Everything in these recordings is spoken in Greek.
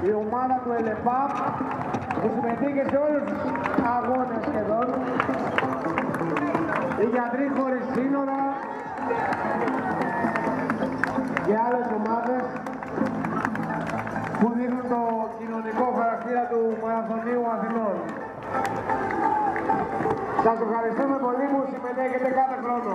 Η ομάδα του ΕΛΕΠΑΠ που συμμετείχε σε όλους τους αγώνες σχεδόν. Οι γιατροί χωρίς σύνορα και άλλες ομάδες που δείχνουν το κοινωνικό χαρακτήρα του Μαραθωνίου Αθηνών. Σας ευχαριστούμε πολύ που συμμετέχετε κάθε χρόνο.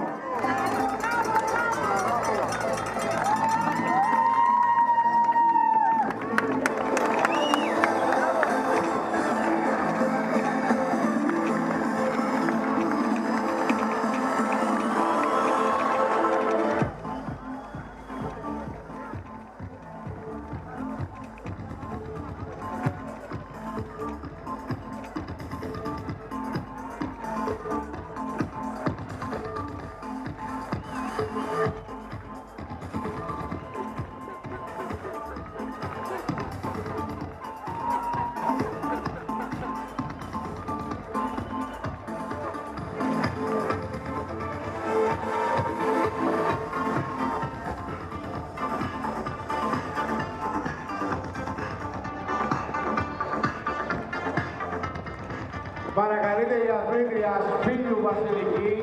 Παρακαλείται η αθλήτρια Σπίλιου Βασιλική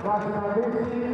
να συναντήσει